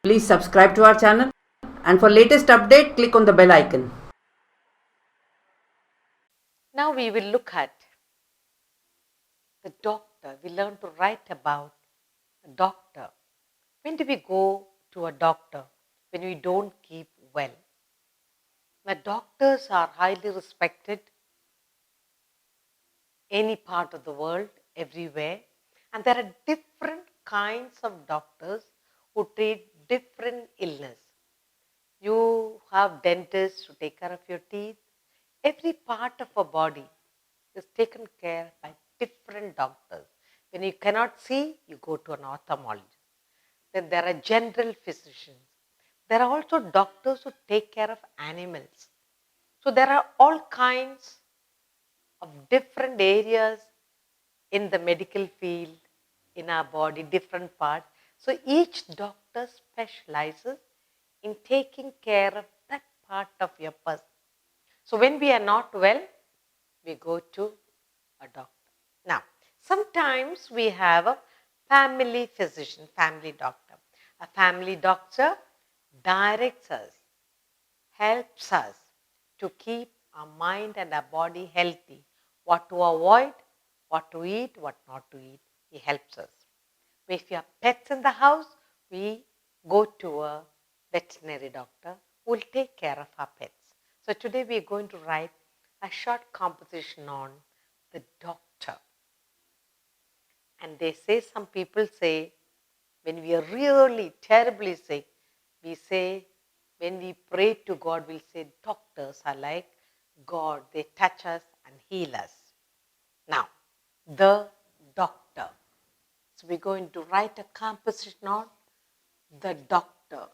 Please subscribe to our channel, and for latest update, click on the bell icon. Now we will look at the doctor. We learn to write about a doctor. When do we go to a doctor? When we don't keep well. The doctors are highly respected any part of the world, everywhere. And there are different kinds of doctors who treat different illness. You have dentists who take care of your teeth. Every part of our body is taken care by different doctors. When you cannot see, you go to an ophthalmologist. Then there are general physicians. There are also doctors who take care of animals. So there are all kinds of different areas in the medical field, in our body, different parts. So each doctor specializes in taking care of that part of your person. So when we are not well, we go to a doctor. Now, sometimes we have a family physician, family doctor. A family doctor directs us, helps us to keep our mind and our body healthy, what to avoid, what to eat, what not to eat. He helps us. If we have pets in the house, we go to a veterinary doctor who will take care of our pets. So today we are going to write a short composition on the doctor. And they say, some people say, when we are really terribly sick, we say, when we pray to God, we'll say, doctors are like God. They touch us and heal us. Now, the doctor. So we're going to write a composition on the doctor.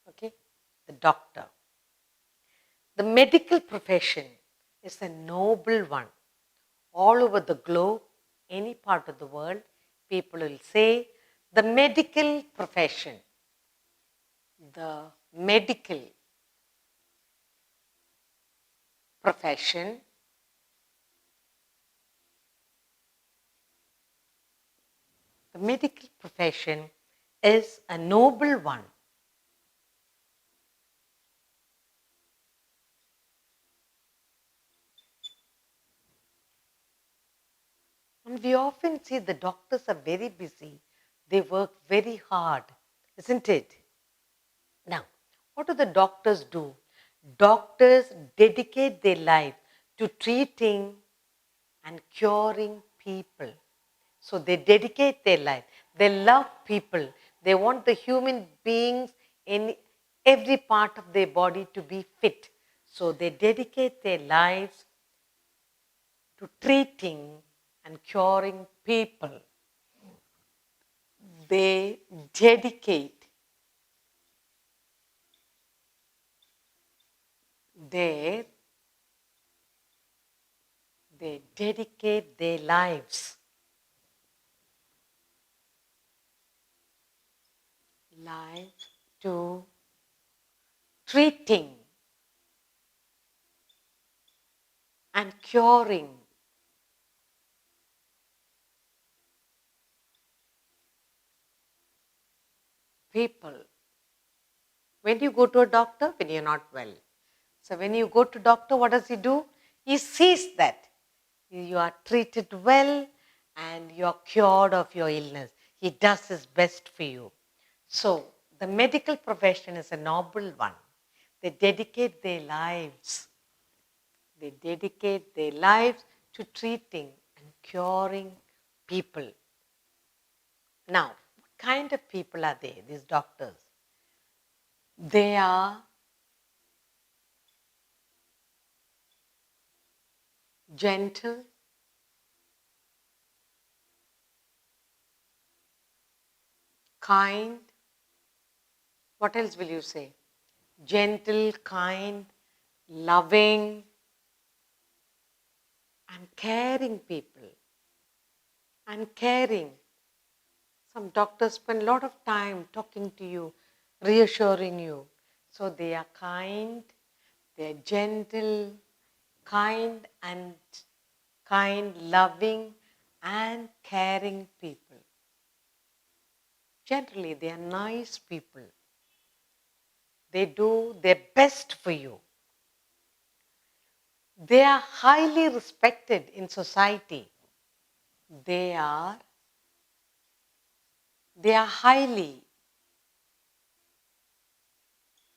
Okay, the doctor. The medical profession is a noble one. All over the globe, any part of the world, people will say the medical profession. The medical profession the medical profession is a noble one. And we often see the doctors are very busy. They work very hard, isn't it? Now, what do the doctors do? Doctors dedicate their life to treating and curing people. So they dedicate their life. They love people. They want the human beings in every part of their body to be fit. So they dedicate their lives to treating and curing people. They dedicate their they dedicate their lives to treating and curing people. When you go to a doctor, when you're not well. So when you go to doctor, what does he do? He sees that you are treated well and you are cured of your illness. He does his best for you. So the medical profession is a noble one. They dedicate their lives. They dedicate their lives to treating and curing people. Now, what kind of people are they, these doctors? They are gentle, kind. What else will you say? Gentle, kind, loving, and caring people. And caring. Some doctors spend a lot of time talking to you, reassuring you. So they are kind, they are gentle, kind, loving, and caring people. Generally, they are nice people. They do their best for you. They are highly respected in society. They are highly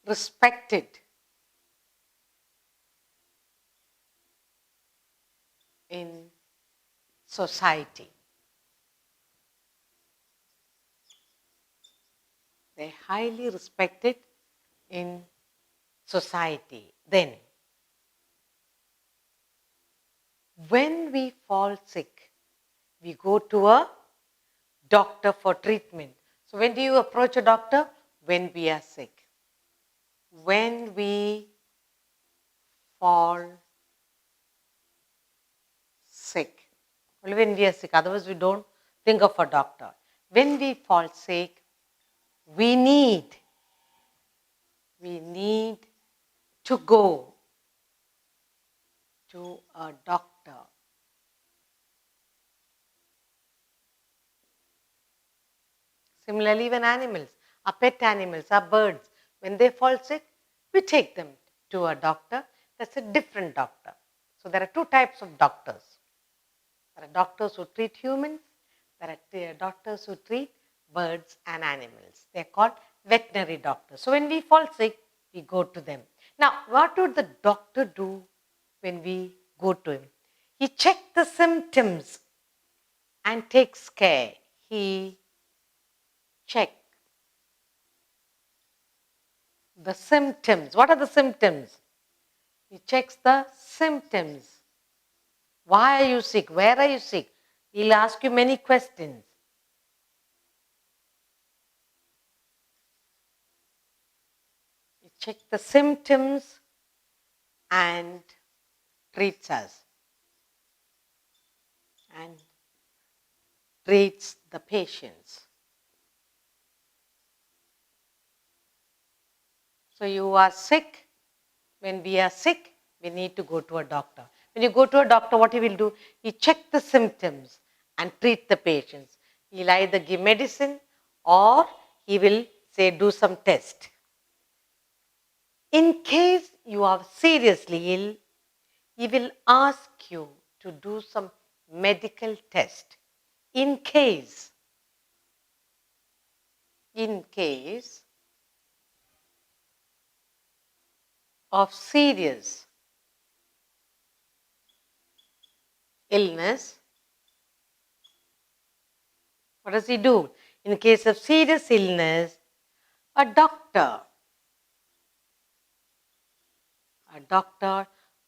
respected in society. They're highly respected in society. Then, when we fall sick, we go to a doctor for treatment. So, when do you approach a doctor? When we are sick. When we fall sick. Only when we are sick, otherwise, we don't think of a doctor. When we fall sick, we need to go to a doctor. Similarly, when animals, our pet animals, our birds, when they fall sick, we take them to a doctor. That's a different doctor. So there are two types of doctors. There are doctors who treat humans. There are doctors who treat birds and animals. They are called veterinary doctors. So when we fall sick, we go to them. Now, what would the doctor do when we go to him? He checks the symptoms and takes care. He checks the symptoms. What are the symptoms? He checks the symptoms. Why are you sick? Where are you sick? He'll ask you many questions. He checks the symptoms and treats us. And treats the patients. So you are sick. When we are sick, we need to go to a doctor. When you go to a doctor, what he will do? He check the symptoms and treat the patients. He'll either give medicine or he will say do some test. In case you are seriously ill, he will ask you to do some medical test. In case of serious illness, what does he do? In case of serious illness, a doctor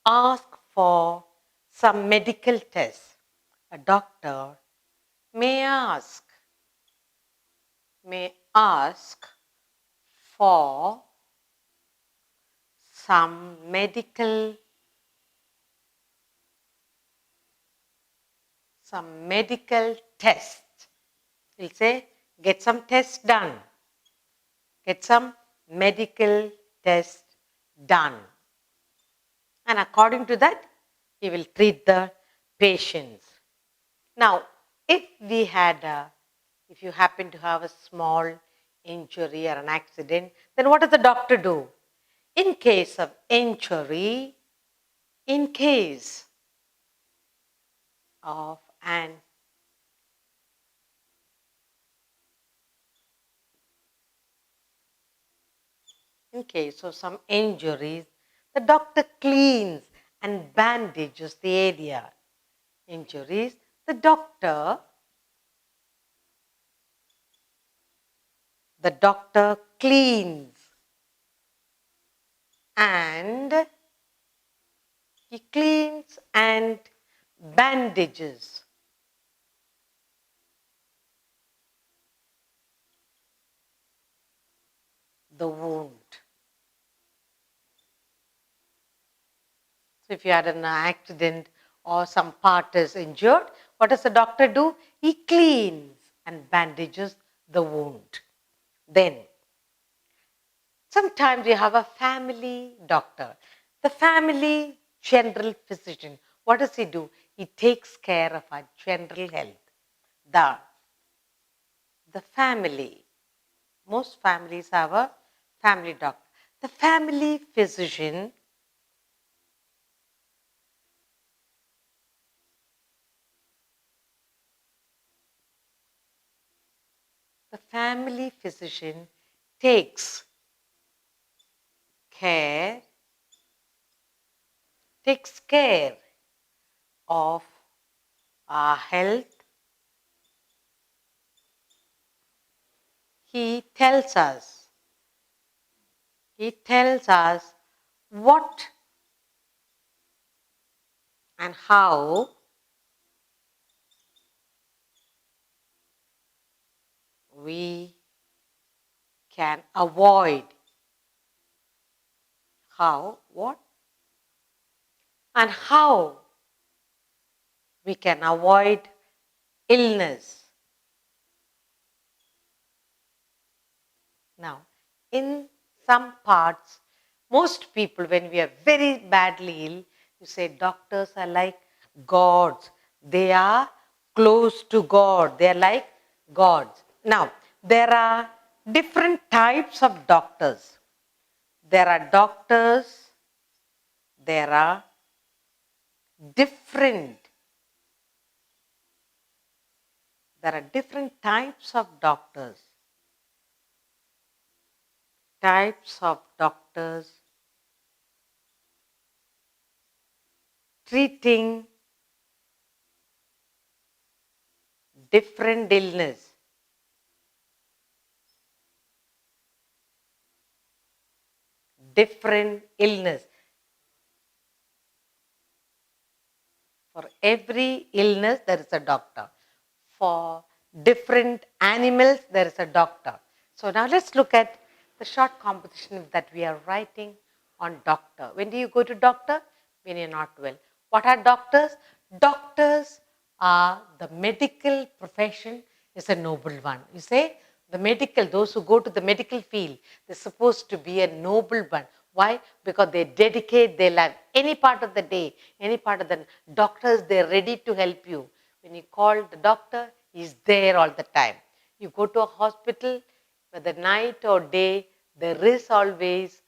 asks for some medical test. A doctor may ask for some medical test. He'll say, get some tests done. Get some medical test done. And according to that, he will treat the patients. Now, if you happen to have a small injury or an accident, then what does the doctor do? In case of injury, in case of some injuries, the doctor cleans and bandages the area. Injuries, the doctor cleans and bandages the wound. So if you had an accident or some part is injured, what does the doctor do? He cleans and bandages the wound. Then, sometimes you have a family doctor, the family general physician. What does he do? He takes care of our general health. The family. Most families have a family doctor. The family physician takes care of our health. He tells us what and how we can avoid and how we can avoid illness. Now, in some parts, most people, when we are very badly ill, you say doctors are like gods. They are close to God. They are like gods. Now, there are different types of doctors. There are doctors, there are different types of doctors. Treating different illness. For every illness, there is a doctor. For different animals, there is a doctor. So now let's look at the short composition that we are writing on doctor. When do you go to doctor? When you're not well. What are doctors? Doctors are the medical profession is a noble one. You say those who go to the medical field, they're supposed to be a noble one. Why? Because they dedicate their life. Any part of the day, any part of the doctors, they're ready to help you. When you call the doctor, he's there all the time. You go to a hospital, whether night or day, there is always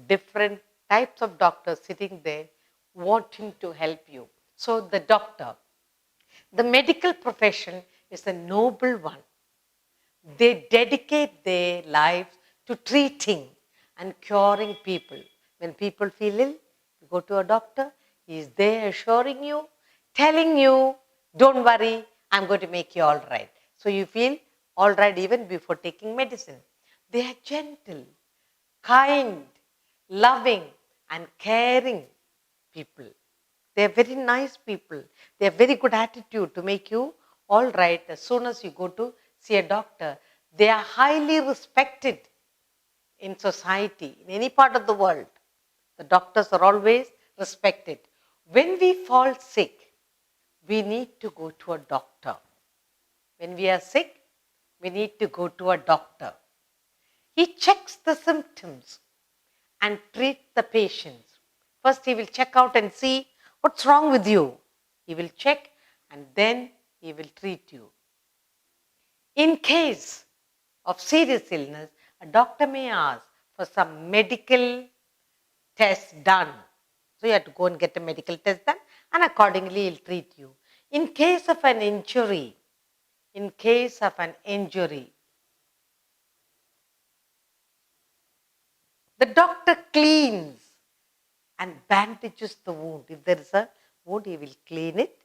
different types of doctors sitting there wanting to help you. So the medical profession is a noble one. They dedicate their lives to treating and curing people. When people feel ill, you go to a doctor, he is there assuring you, telling you, don't worry, I'm going to make you all right. So you feel all right even before taking medicine. They are gentle, kind, loving, and caring people. They are very nice people. They have very good attitude to make you all right as soon as you go to see a doctor. They are highly respected in society, in any part of the world. The doctors are always respected. When we fall sick, we need to go to a doctor. When we are sick, we need to go to a doctor. He checks the symptoms and treats the patients. First, he will check out and see what's wrong with you. He will check and then he will treat you. In case of serious illness, a doctor may ask for some medical test done. So you have to go and get a medical test done and accordingly he'll treat you. In case of an injury, the doctor cleans and bandages the wound. If there is a wound, he will clean it.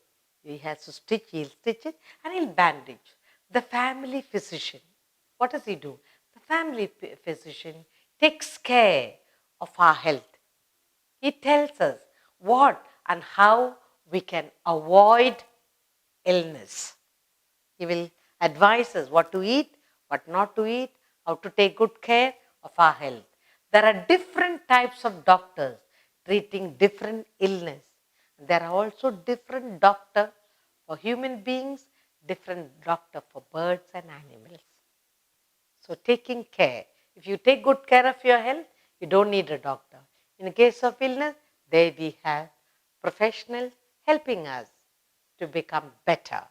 He has to stitch, he'll stitch it and he'll bandage. The family physician, what does he do? The family physician takes care of our health. He tells us what and how we can avoid illness. He will advise us what to eat, what not to eat, how to take good care of our health. There are different types of doctors treating different illness. There are also different doctors for human beings, different doctor for birds and animals. So taking care. If you take good care of your health, you don't need a doctor. In case of illness, there we have professional helping us to become better.